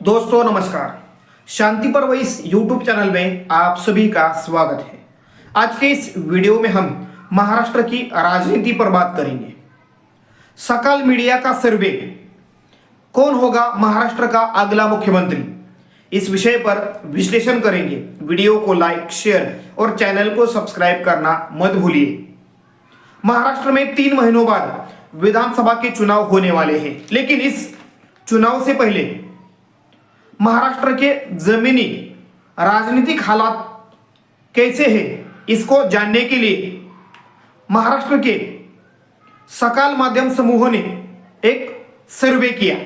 दोस्तों नमस्कार। शांति पर्व इस यूट्यूब चैनल में आप सभी का स्वागत है। आज के इस वीडियो में हम महाराष्ट्र की राजनीति पर बात करेंगे। सकाल मीडिया का सर्वे, कौन होगा महाराष्ट्र का अगला मुख्यमंत्री, इस विषय पर विश्लेषण करेंगे। वीडियो को लाइक, शेयर और चैनल को सब्सक्राइब करना मत भूलिए। महाराष्ट्र में 3 महीनों बाद विधानसभा के चुनाव होने वाले हैं, लेकिन इस चुनाव से पहले महाराष्ट्र के जमीनी राजनीतिक हालात कैसे हैं, इसको जानने के लिए महाराष्ट्र के सकाल माध्यम समूह ने एक सर्वे किया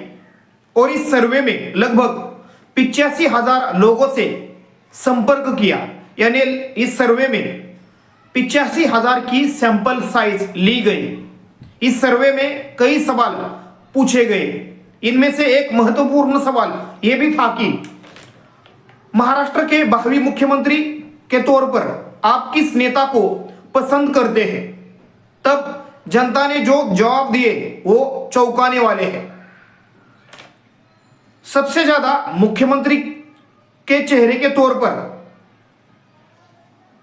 और इस सर्वे में लगभग 85,000 लोगों से संपर्क किया। यानी इस सर्वे में 85,000 की सैंपल साइज ली गई। इस सर्वे में कई सवाल पूछे गए। इनमें से एक महत्वपूर्ण सवाल यह भी था कि महाराष्ट्र के भावी मुख्यमंत्री के तौर पर आप किस नेता को पसंद करते हैं। तब जनता ने जो जवाब दिए वो चौंकाने वाले हैं। सबसे ज्यादा मुख्यमंत्री के चेहरे के तौर पर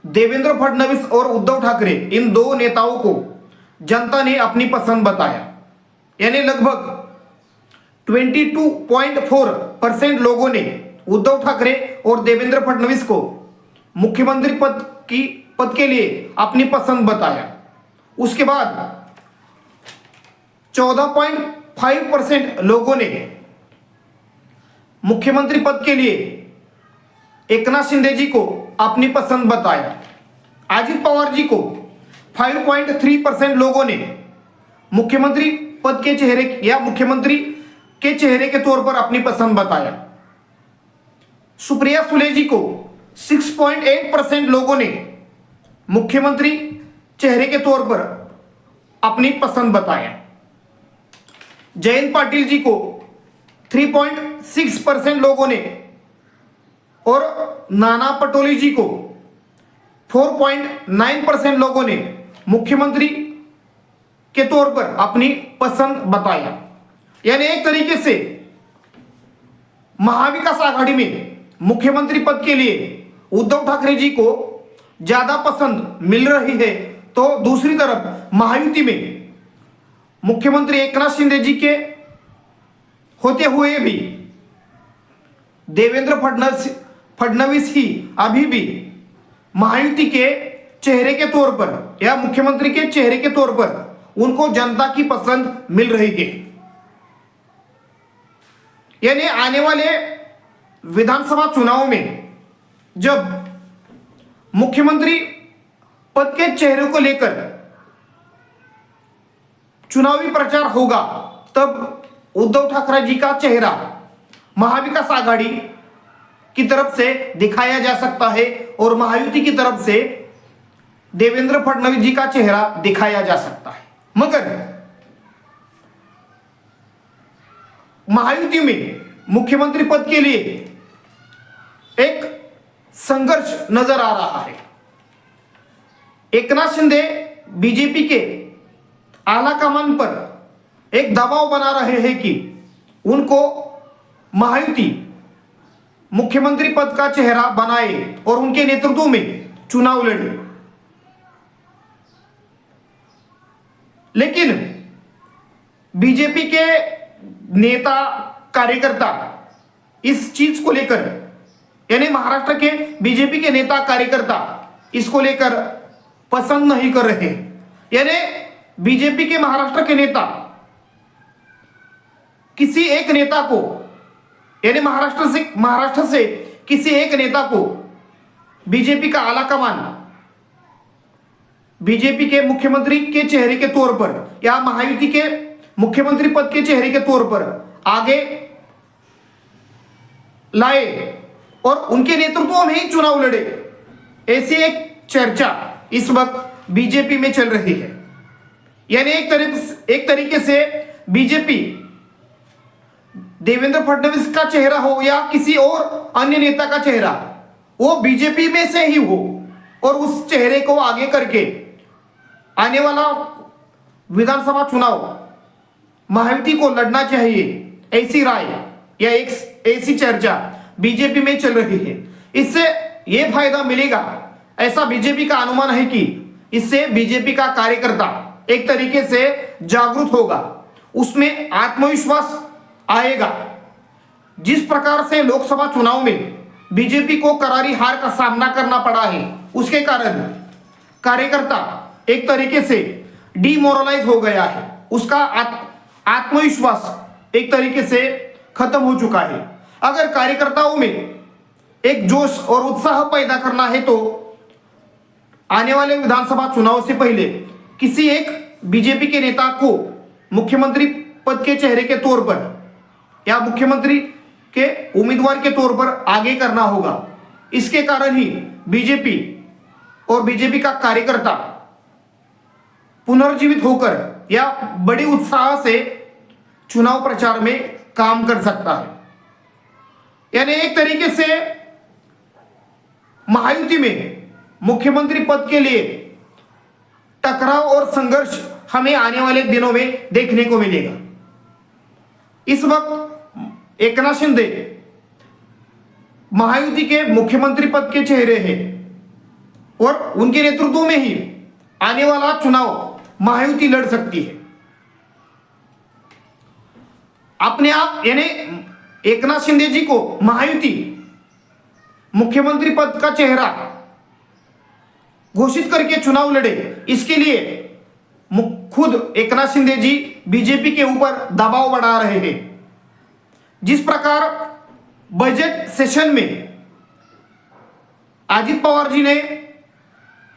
देवेंद्र फडणवीस और उद्धव ठाकरे, इन 2 नेताओं को जनता ने अपनी पसंद बताया। यानी लगभग 22.4% लोगों ने उद्धव ठाकरे और देवेंद्र फडणवीस को मुख्यमंत्री पद के लिए अपनी पसंद बताया। उसके बाद 14.5% लोगों ने मुख्यमंत्री पद के लिए एकनाथ शिंदे जी को अपनी पसंद बताया। अजित पवार जी को 5.3% लोगों ने मुख्यमंत्री पद के चेहरे या मुख्यमंत्री के चेहरे के तौर पर अपनी पसंद बताया। सुप्रिया सुले जी को 6.8% लोगों ने मुख्यमंत्री चेहरे के तौर पर अपनी पसंद बताया। जयंत पाटिल जी को 3.6% लोगों ने और नाना पटोले जी को 4.9% लोगों ने मुख्यमंत्री के तौर पर अपनी पसंद बताया। यानी एक तरीके से महाविकास आघाड़ी में मुख्यमंत्री पद के लिए उद्धव ठाकरे जी को ज्यादा पसंद मिल रही है, तो दूसरी तरफ महायुति में मुख्यमंत्री एकनाथ शिंदे जी के होते हुए भी देवेंद्र फडणवीस ही अभी भी महायुति के चेहरे के तौर पर या मुख्यमंत्री के चेहरे के तौर पर उनको जनता की पसंद मिल रही है। यानी आने वाले विधानसभा चुनाव में जब मुख्यमंत्री पद के चेहरे को लेकर चुनावी प्रचार होगा, तब उद्धव ठाकरे जी का चेहरा महाविकास आघाड़ी की तरफ से दिखाया जा सकता है और महायुति की तरफ से देवेंद्र फडणवीस जी का चेहरा दिखाया जा सकता है। मगर महायुति में मुख्यमंत्री पद के लिए एक संघर्ष नजर आ रहा है। एकनाथ शिंदे बीजेपी के आला कमान पर एक दबाव बना रहे हैं कि उनको महायुति मुख्यमंत्री पद का चेहरा बनाए और उनके नेतृत्व में चुनाव लड़े। लेकिन बीजेपी के नेता कार्यकर्ता इस चीज को लेकर, यानी महाराष्ट्र के बीजेपी के नेता कार्यकर्ता इसको लेकर पसंद नहीं कर रहे। यानी बीजेपी के महाराष्ट्र के नेता किसी एक नेता को, यानी महाराष्ट्र से किसी एक नेता को बीजेपी का आला कमान बीजेपी के मुख्यमंत्री के चेहरे के तौर पर या महायुति के मुख्यमंत्री पद के चेहरे के तौर पर आगे लाए और उनके नेतृत्व में ही चुनाव लड़े, ऐसी एक चर्चा इस वक्त बीजेपी में चल रही है। यानी एक तरीके से बीजेपी देवेंद्र फडणवीस का चेहरा हो या किसी और अन्य नेता का चेहरा, वो बीजेपी में से ही हो और उस चेहरे को आगे करके आने वाला विधानसभा चुनाव महायुति को लड़ना चाहिए, ऐसी राय या एक ऐसी चर्चा बीजेपी में चल रही है। इससे यह फायदा मिलेगा ऐसा बीजेपी का अनुमान है कि इससे बीजेपी का कार्यकर्ता एक तरीके से जागरूक होगा, उसमें आत्मविश्वास आएगा। जिस प्रकार से लोकसभा चुनाव में बीजेपी को करारी हार का सामना करना पड़ा है, उसके कारण कार्यकर्ता एक तरीके से डिमोरलाइज हो गया है, उसका आत्मविश्वास एक तरीके से खत्म हो चुका है। अगर कार्यकर्ताओं में एक जोश और उत्साह पैदा करना है तो आने वाले विधानसभा चुनाव से पहले किसी एक बीजेपी के नेता को मुख्यमंत्री पद के चेहरे के तौर पर या मुख्यमंत्री के उम्मीदवार के तौर पर आगे करना होगा। इसके कारण ही बीजेपी और बीजेपी का कार्यकर्ता पुनर्जीवित होकर या बड़ी उत्साह से चुनाव प्रचार में काम कर सकता है। यानी एक तरीके से महायुति में मुख्यमंत्री पद के लिए टकराव और संघर्ष हमें आने वाले दिनों में देखने को मिलेगा। इस वक्त एकनाथ शिंदे महायुति के मुख्यमंत्री पद के चेहरे हैं और उनके नेतृत्व में ही आने वाला चुनाव महायुति लड़ सकती है। अपने आप यानी एकनाथ शिंदे जी को महायुति मुख्यमंत्री पद का चेहरा घोषित करके चुनाव लड़े, इसके लिए खुद एकनाथ शिंदे जी बीजेपी के ऊपर दबाव बढ़ा रहे हैं। जिस प्रकार बजट सेशन में अजित पवार जी ने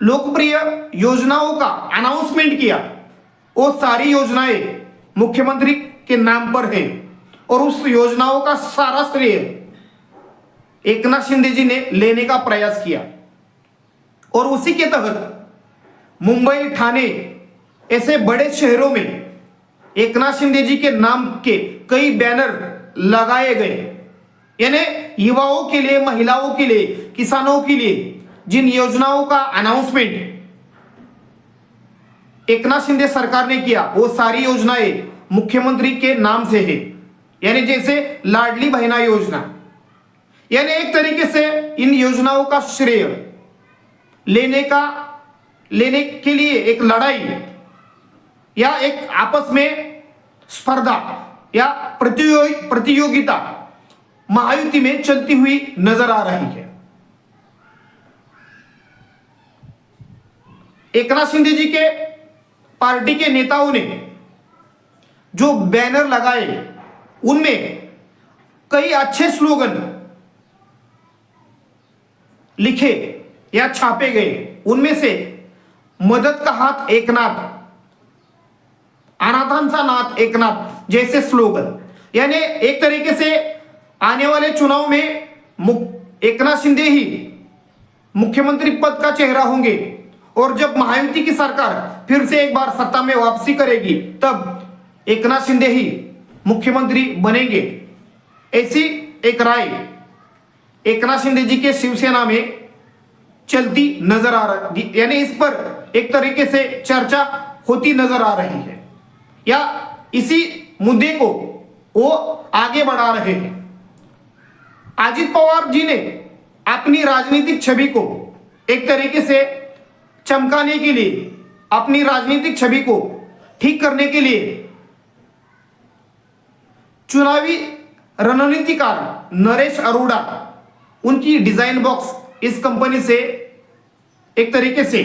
लोकप्रिय योजनाओं का अनाउंसमेंट किया, वो सारी योजनाएं मुख्यमंत्री के नाम पर है और उस योजनाओं का सारा श्रेय एकनाथ शिंदे जी ने लेने का प्रयास किया और उसी के तहत मुंबई, ठाणे ऐसे बड़े शहरों में एकनाथ शिंदे जी के नाम के कई बैनर लगाए गए। यानी युवाओं के लिए, महिलाओं के लिए, किसानों के लिए जिन योजनाओं का अनाउंसमेंट एकनाथ शिंदे सरकार ने किया, वो सारी योजनाएं मुख्यमंत्री के नाम से है। यानी जैसे लाडली बहना योजना, यानी एक तरीके से इन योजनाओं का श्रेय लेने के लिए एक लड़ाई या एक आपस में स्पर्धा या प्रतियोगिता महायुति में चलती हुई नजर आ रही है। एकनाथ शिंदे जी के पार्टी के नेताओं ने जो बैनर लगाए, उनमें कई अच्छे स्लोगन लिखे या छापे गए। उनमें से मदद का हात एकनाथ, अनाथांचा नाथ एकनाथ जैसे स्लोगन। यानी एक तरीके से आने वाले चुनाव में एकनाथ शिंदे ही मुख्यमंत्री पद का चेहरा होंगे और जब महायुति की सरकार फिर से एक बार सत्ता में वापसी करेगी, तब एकनाथ शिंदे ही मुख्यमंत्री बनेंगे। ऐसी एक राय एकनाथ शिंदे जी के शिवसेना में चलती नजर आ रही, यानी इस पर एक तरीके से चर्चा होती नजर आ रही है या इसी मुद्दे को वो आगे बढ़ा रहे हैं। अजित पवार जी ने अपनी राजनीतिक छवि को एक तरीके से चमकाने के लिए, अपनी राजनीतिक छवि को ठीक करने के लिए चुनावी रणनीतिकार नरेश अरोड़ा, उनकी डिजाइन बॉक्स इस कंपनी से एक तरीके से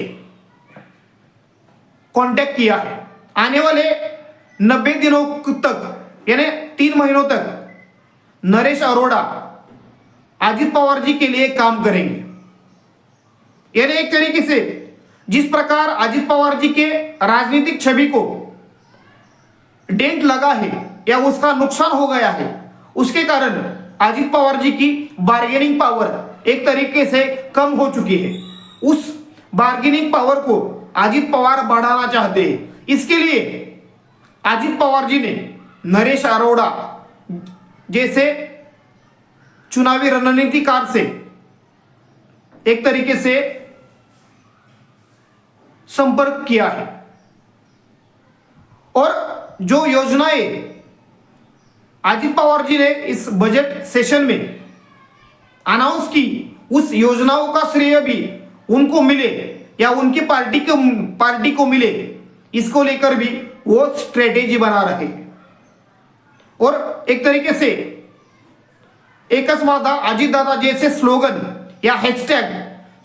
कांटेक्ट किया है। आने वाले 90 दिनों तक यानी 3 महीनों तक नरेश अरोड़ा अजित पवार जी के लिए काम करेंगे। यानी एक तरीके से जिस प्रकार अजित पवार जी के राजनीतिक छवि को डेंट लगा है या उसका नुकसान हो गया है, उसके कारण अजित पवार जी की बार्गेनिंग पावर एक तरीके से कम हो चुकी है। उस बार्गेनिंग पावर को अजित पवार बढ़ाना चाहते हैं। इसके लिए अजित पवार जी ने नरेश अरोड़ा जैसे चुनावी रणनीतिकार से एक तरीके से संपर्क किया है और जो योजनाएं अजित पवार जी ने इस बजट सेशन में अनाउंस की उस योजनाओं का श्रेय भी उनको मिले या उनकी पार्टी को मिले, इसको लेकर भी वो स्ट्रेटेजी बना रहे हैं। और एक तरीके से एकच माझा अजित दादा जैसे स्लोगन या हैशटैग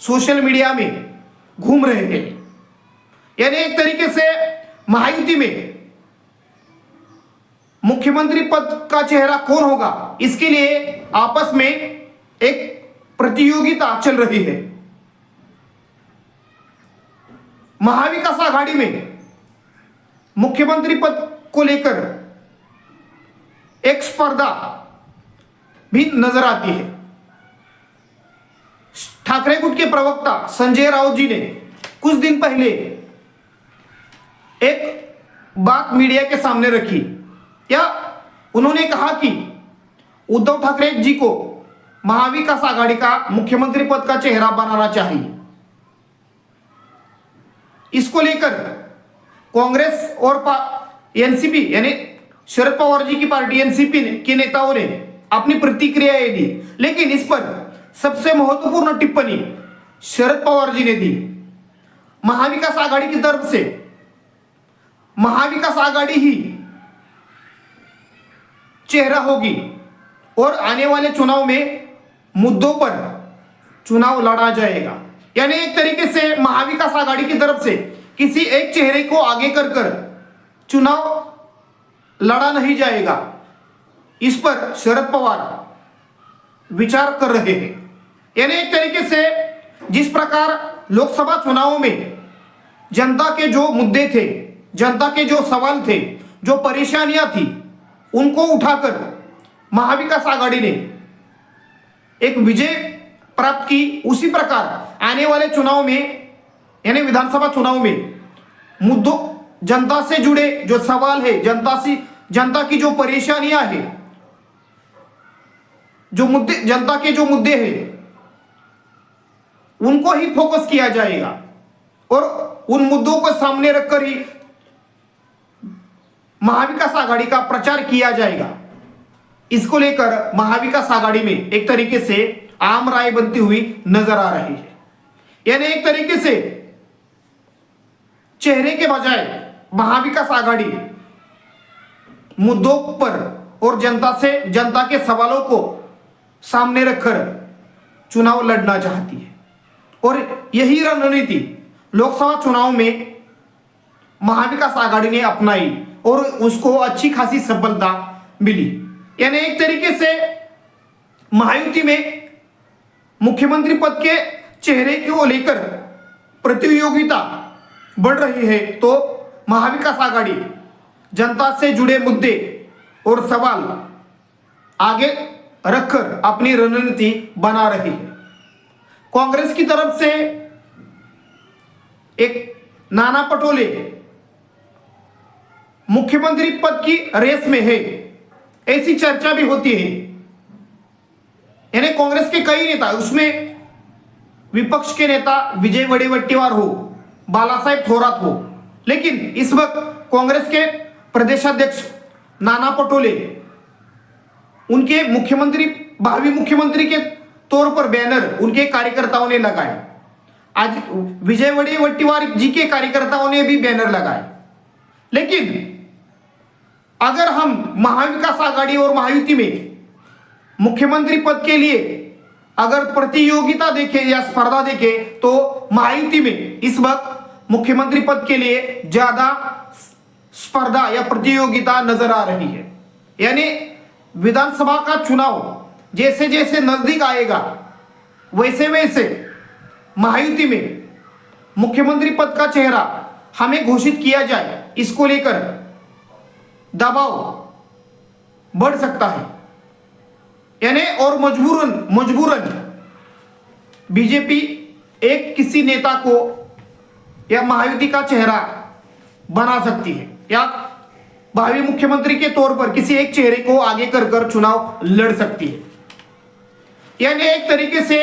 सोशल मीडिया में घूम रहे हैं। यानी एक तरीके से महायुति में मुख्यमंत्री पद का चेहरा कौन होगा, इसके लिए आपस में एक प्रतियोगिता चल रही है। महाविकास आघाड़ी में मुख्यमंत्री पद को लेकर एक स्पर्धा भी नजर आती है। ठाकरे गुट के प्रवक्ता संजय राउत जी ने कुछ दिन पहले एक बात मीडिया के सामने रखी, या उन्होंने कहा कि उद्धव ठाकरे जी को महाविकास आघाड़ी का मुख्यमंत्री पद का चेहरा बनाना चाहिए। इसको लेकर कांग्रेस और एनसीपी यानी शरद पवार जी की पार्टी एनसीपी के नेताओं ने अपनी प्रतिक्रियाएं दी, लेकिन इस पर सबसे महत्वपूर्ण टिप्पणी शरद पवार जी ने दी। महाविकास आघाड़ी की तरफ से महाविकास आघाड़ी ही चेहरा होगी और आने वाले चुनाव में मुद्दों पर चुनाव लड़ा जाएगा। यानी एक तरीके से महाविकास आघाड़ी की तरफ से किसी एक चेहरे को आगे कर चुनाव लड़ा नहीं जाएगा। इस पर शरद पवार विचार कर रहे हैं। यानी एक तरीके से जिस प्रकार लोकसभा चुनावों में जनता के जो मुद्दे थे, जनता के जो सवाल थे, जो परेशानियां थी, उनको उठाकर महाविकास आघाड़ी ने एक विजय प्राप्त की, उसी प्रकार आने वाले चुनाव में यानी विधानसभा चुनाव में मुद्दों, जनता से जुड़े जो सवाल है, जनता की जो परेशानियां हैं, जो मुद्दे, जनता के जो मुद्दे हैं, उनको ही फोकस किया जाएगा और उन मुद्दों को सामने रखकर ही महाविकास आघाड़ी का प्रचार किया जाएगा। इसको लेकर महाविकास आघाड़ी में एक तरीके से आम राय बनती हुई नजर आ रही है। यानी एक तरीके से चेहरे के बजाय महाविकास आघाड़ी मुद्दों पर और जनता के सवालों को सामने रखकर चुनाव लड़ना चाहती है, और यही रणनीति लोकसभा चुनाव में महाविकास आघाड़ी ने अपनाई और उसको अच्छी खासी सफलता मिली। यानी एक तरीके से महायुति में मुख्यमंत्री पद के चेहरे को लेकर प्रतियोगिता बढ़ रही है, तो महाविकास आघाड़ी जनता से जुड़े मुद्दे और सवाल आगे रखकर अपनी रणनीति बना रही है। कांग्रेस की तरफ से एक नाना पटोले मुख्यमंत्री पद की रेस में है, ऐसी चर्चा भी होती है। यानी कांग्रेस के कई नेता, उसमें विपक्ष के नेता विजय वडेवट्टीवार हो, बालासाहेब थोरात हो, लेकिन इस वक्त कांग्रेस के प्रदेशाध्यक्ष नाना पटोले उनके भावी मुख्यमंत्री के तौर पर बैनर उनके कार्यकर्ताओं ने लगाए। आज विजय वडेवट्टीवार जी के कार्यकर्ताओं ने भी बैनर लगाए। लेकिन अगर हम महाविकास आघाड़ी और महायुति में मुख्यमंत्री पद के लिए अगर प्रतियोगिता देखें या स्पर्धा देखें, तो महायुति में इस वक्त मुख्यमंत्री पद के लिए ज्यादा स्पर्धा या प्रतियोगिता नजर आ रही है। यानी विधानसभा का चुनाव जैसे जैसे नजदीक आएगा, वैसे वैसे महायुति में मुख्यमंत्री पद का चेहरा हमें घोषित किया जाए, इसको लेकर दबाव बढ़ सकता है। यानी और मजबूरन बीजेपी एक किसी नेता को या महायुति का चेहरा बना सकती है, या भावी मुख्यमंत्री के तौर पर किसी एक चेहरे को आगे कर चुनाव लड़ सकती है। यानी एक तरीके से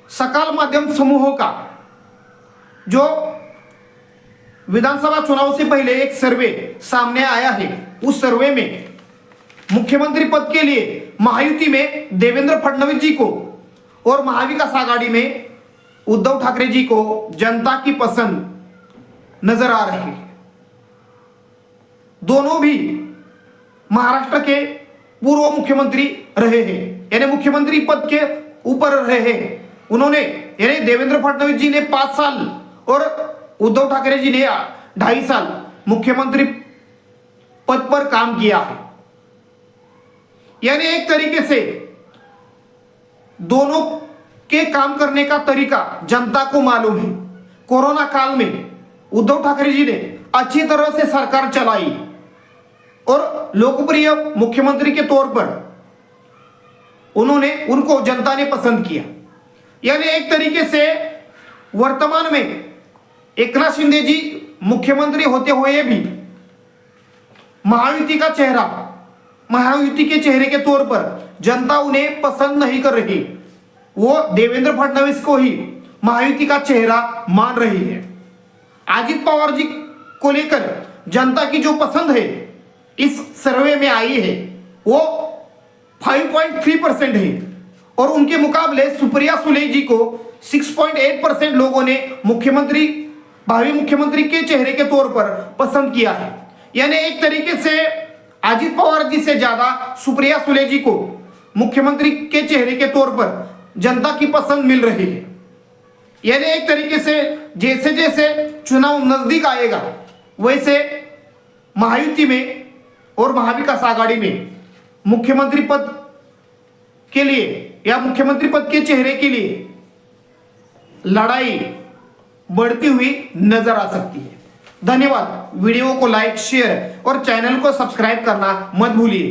सकाल माध्यम समूहों का जो विधानसभा चुनाव से पहले एक सर्वे सामने आया है, उस सर्वे में मुख्यमंत्री पद के लिए महायुति में देवेंद्र फडणवीस जी को और महाविकास आघाड़ी में उद्धव ठाकरे जी को जनता की पसंद नजर आ रही है। दोनों भी महाराष्ट्र के पूर्व मुख्यमंत्री रहे हैं, यानी मुख्यमंत्री पद के ऊपर रहे हैं। उन्होंने यानी देवेंद्र फडणवीस जी ने 5 साल और उद्धव ठाकरे जी ने 2.5 साल मुख्यमंत्री पद पर काम किया है। यानी एक तरीके से दोनों के काम करने का तरीका जनता को मालूम है। कोरोना काल में उद्धव ठाकरे जी ने अच्छी तरह से सरकार चलाई और लोकप्रिय मुख्यमंत्री के तौर पर उनको जनता ने पसंद किया। यानी एक तरीके से वर्तमान में एकनाथ शिंदे जी मुख्यमंत्री होते हुए भी महायुति के चेहरे के तौर पर जनता उन्हें पसंद नहीं कर रही। वो देवेंद्र फडणवीस को ही महायुति का चेहरा मान रही है। अजित पवार जी को लेकर जनता की जो पसंद है इस सर्वे में आई है वो 5.3% है और उनके मुकाबले सुप्रिया सुले जी को 6.8% लोगों ने भावी मुख्यमंत्री के चेहरे के तौर पर पसंद किया है। यानी एक तरीके से अजित पवार जी से ज्यादा सुप्रिया सुले जी को मुख्यमंत्री के चेहरे के तौर पर जनता की पसंद मिल रही है। यानी एक तरीके से जैसे जैसे चुनाव नजदीक आएगा वैसे महायुति में और महाविकास आघाड़ी में मुख्यमंत्री पद के लिए या मुख्यमंत्री पद के चेहरे के लिए लड़ाई बढ़ती हुई नजर आ सकती है। धन्यवाद। वीडियो को लाइक, शेयर और चैनल को सब्सक्राइब करना मत भूलिए।